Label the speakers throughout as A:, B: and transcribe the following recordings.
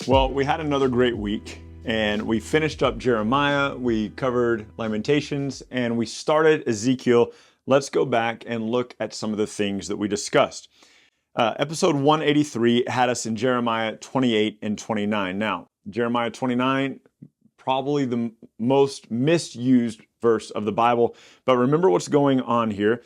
A: Well, we had another great week and we finished up Jeremiah, we covered Lamentations, and we started Ezekiel. Let's go back and look at some of the things that we discussed. Episode 183 had us in Jeremiah 28 and 29. Now, Jeremiah 29, probably the most misused verse of the Bible, but remember what's going on here.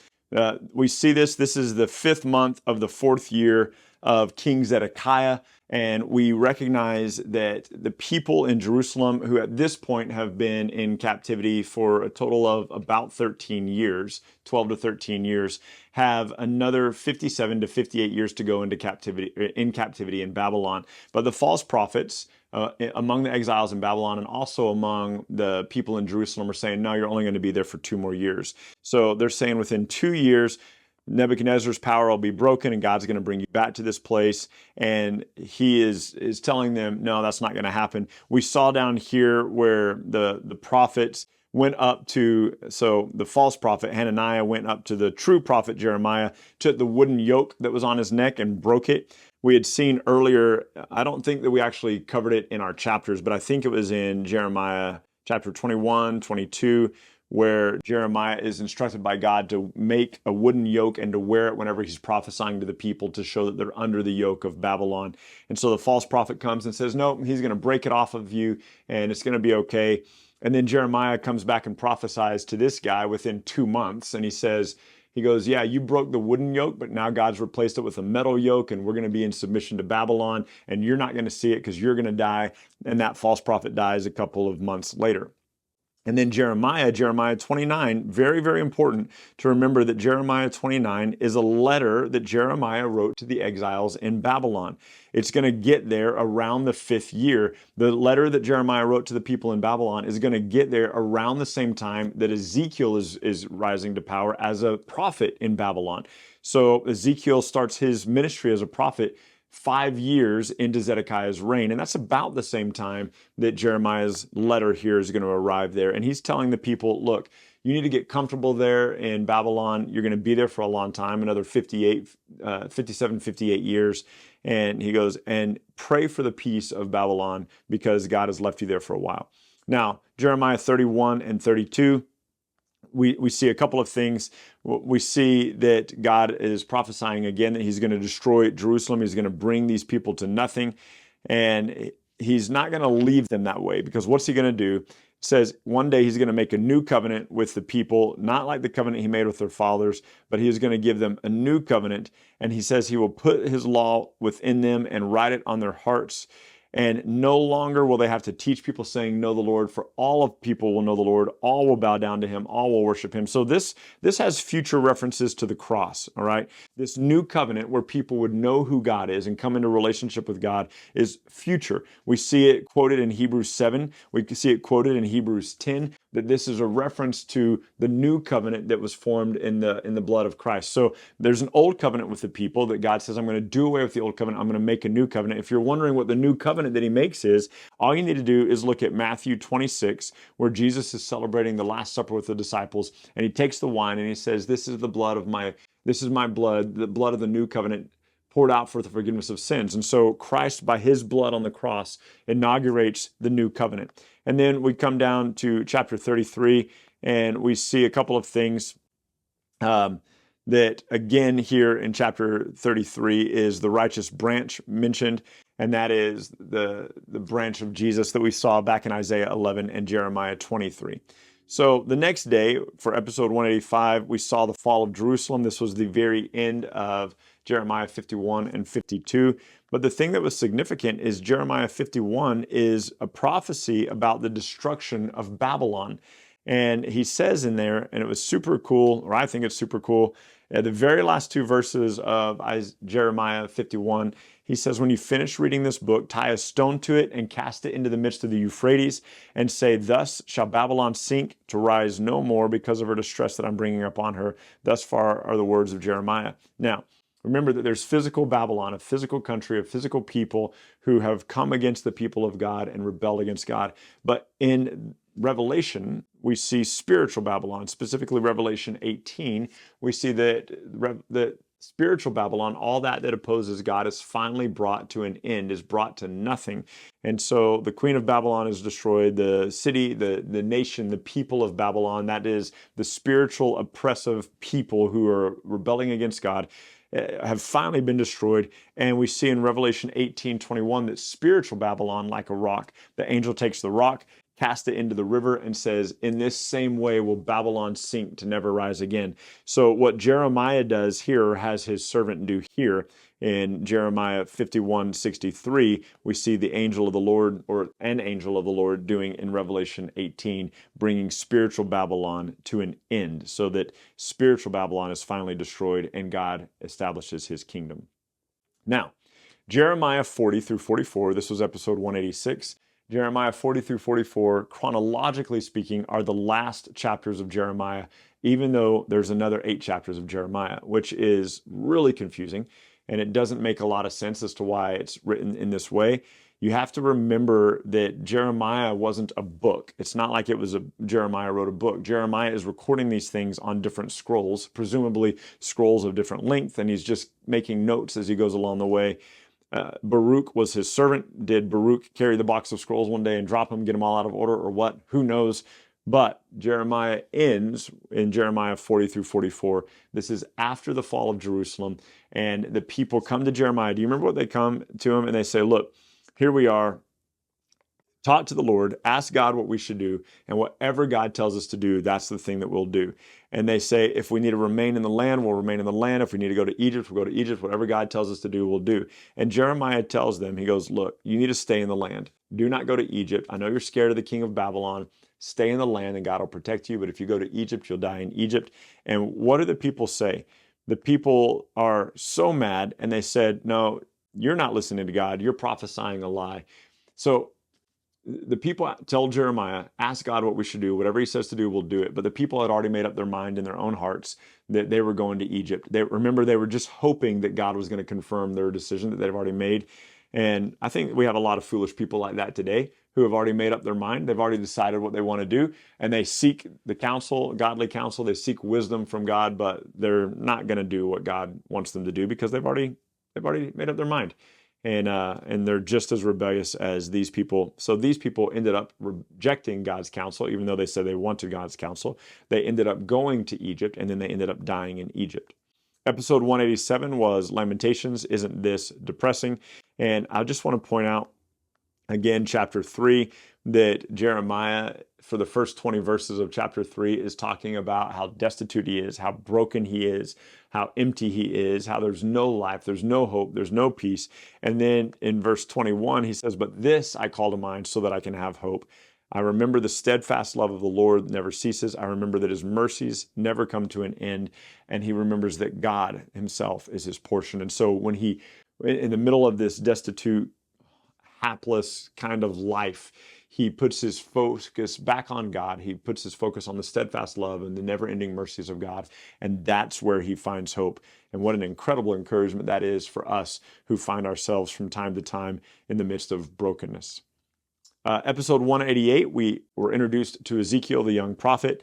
A: We see this is the 5th month of the 4th year of King Zedekiah, and we recognize that the people in Jerusalem, who at this point have been in captivity for a total of about 13 years, 12 to 13 years, have another 57 to 58 years to go into captivity in Babylon. But the false prophets among the exiles in Babylon and also among the people in Jerusalem are saying, no, you're only going to be there for 2 more years. So they're saying within 2 years, Nebuchadnezzar's power will be broken and God's going to bring you back to this place. And he is telling them, no, that's not going to happen. We saw down here where the prophets went up to, so the false prophet Hananiah went up to the true prophet Jeremiah, took the wooden yoke that was on his neck and broke it. We had seen earlier, I don't think that we actually covered it in our chapters, but I think it was in Jeremiah chapter 21, 22, where Jeremiah is instructed by God to make a wooden yoke and to wear it whenever he's prophesying to the people to show that they're under the yoke of Babylon. And so the false prophet comes and says, no, he's going to break it off of you and it's going to be okay. And then Jeremiah comes back and prophesies to this guy within 2 months. And he goes, yeah, you broke the wooden yoke, but now God's replaced it with a metal yoke and we're going to be in submission to Babylon and you're not going to see it because you're going to die. And that false prophet dies a couple of months later. And then Jeremiah 29, very, very important to remember that Jeremiah 29 is a letter that Jeremiah wrote to the exiles in Babylon. It's going to get there around the 5th year. The letter that Jeremiah wrote to the people in Babylon is going to get there around the same time that Ezekiel is rising to power as a prophet in Babylon. So Ezekiel starts his ministry as a prophet 5 years into Zedekiah's reign. And that's about the same time that Jeremiah's letter here is going to arrive there. And he's telling the people, look, you need to get comfortable there in Babylon. You're going to be there for a long time, another 57, 58 years. And he goes, and pray for the peace of Babylon because God has left you there for a while. Now, Jeremiah 31 and 32, we see a couple of things. We see that God is prophesying again that he's going to destroy Jerusalem. He's going to bring these people to nothing. And he's not going to leave them that way because what's he going to do? It says one day he's going to make a new covenant with the people, not like the covenant he made with their fathers, but he is going to give them a new covenant. And he says he will put his law within them and write it on their hearts. And no longer will they have to teach people saying, know the Lord, for all of people will know the Lord. All will bow down to him. All will worship him. So this has future references to the cross, all right? This new covenant where people would know who God is and come into relationship with God is future. We see it quoted in Hebrews 7. We see it quoted in Hebrews 10, that this is a reference to the new covenant that was formed in the blood of Christ. So there's an old covenant with the people that God says, I'm going to do away with the old covenant. I'm going to make a new covenant. If you're wondering what the new covenant that he makes is, all you need to do is look at Matthew 26, where Jesus is celebrating the Last Supper with the disciples, and he takes the wine and he says, this is my blood, the blood of the new covenant poured out for the forgiveness of sins. And so Christ, by his blood on the cross, inaugurates the new covenant. And then we come down to chapter 33, and we see a couple of things that, again, here in chapter 33 is the righteous branch mentioned, and that is the branch of Jesus that we saw back in Isaiah 11 and Jeremiah 23. So the next day, for episode 185, we saw the fall of Jerusalem. This was the very end of Jeremiah 51 and 52. But the thing that was significant is Jeremiah 51 is a prophecy about the destruction of Babylon. And he says in there, and it was super cool, or I think it's super cool, the very last 2 verses of Jeremiah 51, he says, when you finish reading this book, tie a stone to it and cast it into the midst of the Euphrates and say, thus shall Babylon sink to rise no more because of her distress that I'm bringing upon her. Thus far are the words of Jeremiah. Now, remember that there's physical Babylon, a physical country, of physical people who have come against the people of God and rebelled against God. But in Revelation, we see spiritual Babylon, specifically Revelation 18. We see that spiritual Babylon, all that opposes God, is finally brought to an end, is brought to nothing. And so the queen of Babylon is destroyed, the city, the nation, the people of Babylon, that is the spiritual oppressive people who are rebelling against God, have finally been destroyed. And we see in Revelation 18:21 that spiritual Babylon, like a rock, the angel takes the rock, cast it into the river, and says, in this same way will Babylon sink to never rise again. So what Jeremiah does here, has his servant do here, in Jeremiah 51:63, we see the angel of the Lord, or an angel of the Lord, doing in Revelation 18, bringing spiritual Babylon to an end, so that spiritual Babylon is finally destroyed and God establishes his kingdom. Now, Jeremiah 40 through 44, this was episode 186. Jeremiah 40 through 44, chronologically speaking, are the last chapters of Jeremiah, even though there's another 8 chapters of Jeremiah, which is really confusing, and it doesn't make a lot of sense as to why it's written in this way. You have to remember that Jeremiah wasn't a book. It's not like it was Jeremiah wrote a book. Jeremiah is recording these things on different scrolls, presumably scrolls of different length, and he's just making notes as he goes along the way. Baruch was his servant. Did Baruch carry the box of scrolls one day and drop them, get them all out of order, or what? Who knows? But Jeremiah ends in Jeremiah 40 through 44. This is after the fall of Jerusalem, and the people come to Jeremiah. Do you remember what they come to him? And they say, look, here we are, taught to the Lord, ask God what we should do, and whatever God tells us to do, that's the thing that we'll do. And they say, if we need to remain in the land, we'll remain in the land. If we need to go to Egypt, we'll go to Egypt. Whatever God tells us to do, we'll do. And Jeremiah tells them, he goes, look, you need to stay in the land. Do not go to Egypt. I know you're scared of the king of Babylon. Stay in the land and God will protect you. But if you go to Egypt, you'll die in Egypt. And what do the people say? The people are so mad, and they said, no, you're not listening to God. You're prophesying a lie. So the people tell Jeremiah, ask God what we should do. Whatever he says to do, we'll do it. But the people had already made up their mind in their own hearts that they were going to Egypt. They were just hoping that God was going to confirm their decision that they've already made. And I think we have a lot of foolish people like that today who have already made up their mind. They've already decided what they want to do, and they seek the counsel, godly counsel. They seek wisdom from God, but they're not going to do what God wants them to do because they've already made up their mind. And they're just as rebellious as these people. So these people ended up rejecting God's counsel, even though they said they wanted God's counsel. They ended up going to Egypt, and then they ended up dying in Egypt. Episode 187 was Lamentations. Isn't this depressing? And I just want to point out, again, chapter 3, that Jeremiah, for the first 20 verses of chapter 3, is talking about how destitute he is, how broken he is, how empty he is, how there's no life, there's no hope, there's no peace. And then in verse 21, he says, but this I call to mind so that I can have hope. I remember the steadfast love of the Lord never ceases. I remember that his mercies never come to an end. And he remembers that God himself is his portion. And so when he, in the middle of this destitute, hapless kind of life, he puts his focus back on God. He puts his focus on the steadfast love and the never-ending mercies of God. And that's where he finds hope. And what an incredible encouragement that is for us who find ourselves from time to time in the midst of brokenness. Episode 188, we were introduced to Ezekiel, the young prophet.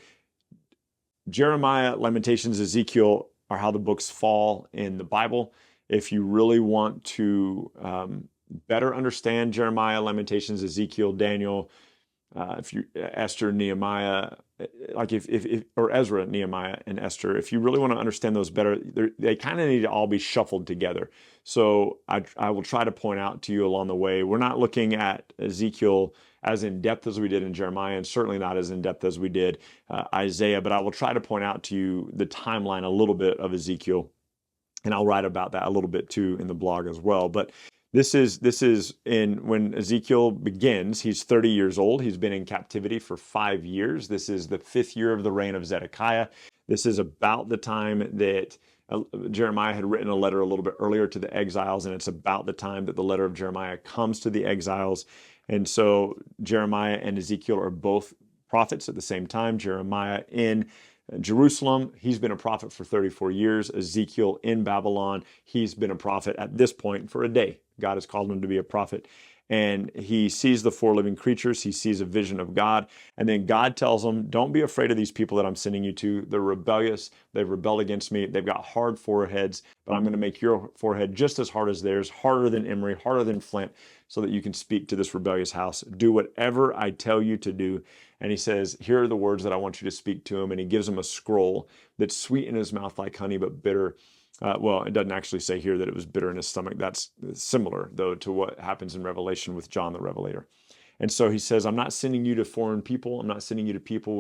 A: Jeremiah, Lamentations, Ezekiel are how the books fall in the Bible. If you really want to better understand Jeremiah, Lamentations, Ezekiel, Daniel, Esther, Nehemiah, or Ezra, Nehemiah, and Esther, if you really want to understand those better, they kind of need to all be shuffled together. So I will try to point out to you along the way, we're not looking at Ezekiel as in depth as we did in Jeremiah, and certainly not as in depth as we did Isaiah, but I will try to point out to you the timeline a little bit of Ezekiel, and I'll write about that a little bit too in the blog as well. But this is when Ezekiel begins. He's 30 years old. He's been in captivity for 5 years. This is the 5th year of the reign of Zedekiah. This is about the time that Jeremiah had written a letter a little bit earlier to the exiles, and it's about the time that the letter of Jeremiah comes to the exiles. And so Jeremiah and Ezekiel are both prophets at the same time. Jeremiah in Jerusalem, he's been a prophet for 34 years. Ezekiel in Babylon, he's been a prophet at this point for a day. God has called him to be a prophet. and he sees the four living creatures. He sees a vision of God. And then God tells him, don't be afraid of these people that I'm sending you to. They're rebellious. They've rebelled against me. They've got hard foreheads, but I'm going to make your forehead just as hard as theirs, harder than emery, harder than flint, so that you can speak to this rebellious house. Do whatever I tell you to do. And he says, here are the words that I want you to speak to him. And he gives him a scroll that's sweet in his mouth like honey, but bitter. Well, it doesn't actually say here that it was bitter in his stomach. That's similar, though, to what happens in Revelation with John the Revelator. And so he says, I'm not sending you to foreign people. I'm not sending you to people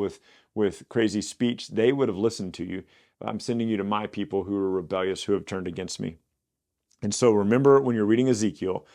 A: with crazy speech. They would have listened to you. I'm sending you to my people who are rebellious, who have turned against me. And so remember, when you're reading Ezekiel,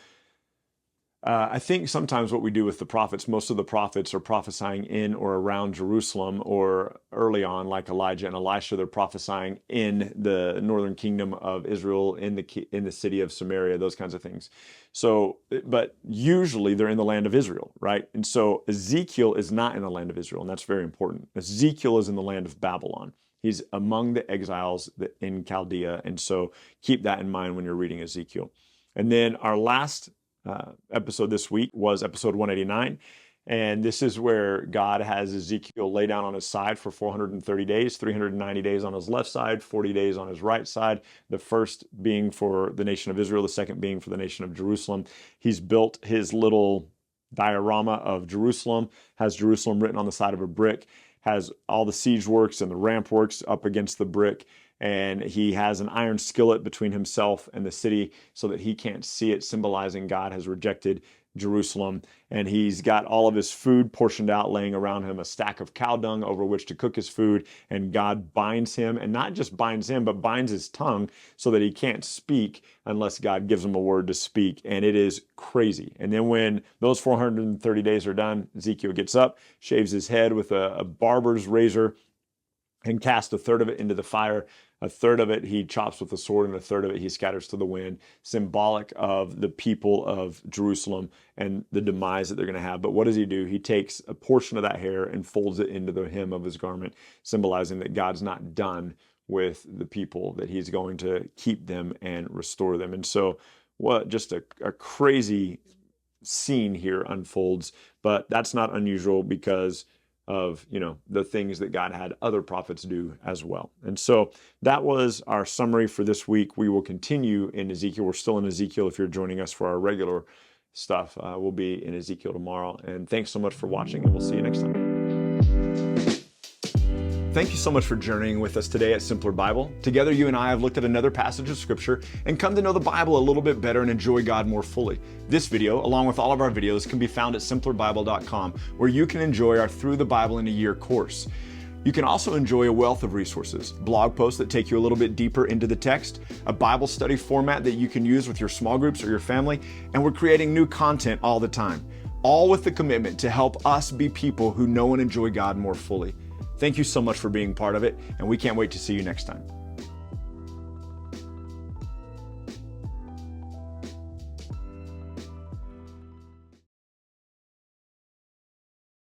A: I think sometimes what we do with the prophets, most of the prophets are prophesying in or around Jerusalem, or early on, like Elijah and Elisha, they're prophesying in the northern kingdom of Israel, in the city of Samaria, those kinds of things. So, but usually they're in the land of Israel, right? And so Ezekiel is not in the land of Israel, and that's very important. Ezekiel is in the land of Babylon. He's among the exiles in Chaldea, and so keep that in mind when you're reading Ezekiel. And then our last episode this week was episode 189. And this is where God has Ezekiel lay down on his side for 430 days, 390 days on his left side, 40 days on his right side, the first being for the nation of Israel, the second being for the nation of Jerusalem. He's built his little diorama of Jerusalem, has Jerusalem written on the side of a brick, has all the siege works and the ramp works up against the brick. And he has an iron skillet between himself and the city so that he can't see it, symbolizing God has rejected Jerusalem. And he's got all of his food portioned out, laying around him a stack of cow dung over which to cook his food. And God binds him, and not just binds him, but binds his tongue so that he can't speak unless God gives him a word to speak. And it is crazy. And then when those 430 days are done, Ezekiel gets up, shaves his head with a barber's razor, and casts a third of it into the fire. A third of it he chops with a sword, and a third of it he scatters to the wind, symbolic of the people of Jerusalem and the demise that they're going to have. But what does he do? He takes a portion of that hair and folds it into the hem of his garment, symbolizing that God's not done with the people, that he's going to keep them and restore them. And so just a crazy scene here unfolds, but that's not unusual because of, the things that God had other prophets do as well. And so that was our summary for this week. We will continue in Ezekiel. We're still in Ezekiel. If you're joining us for our regular stuff, we'll be in Ezekiel tomorrow. And thanks so much for watching, and we'll see you next time. Thank you so much for journeying with us today at Simpler Bible. Together, you and I have looked at another passage of Scripture and come to know the Bible a little bit better and enjoy God more fully. This video, along with all of our videos, can be found at simplerbible.com, where you can enjoy our Through the Bible in a Year course. You can also enjoy a wealth of resources, blog posts that take you a little bit deeper into the text, a Bible study format that you can use with your small groups or your family, and we're creating new content all the time, all with the commitment to help us be people who know and enjoy God more fully. Thank you so much for being part of it, and we can't wait to see you next time.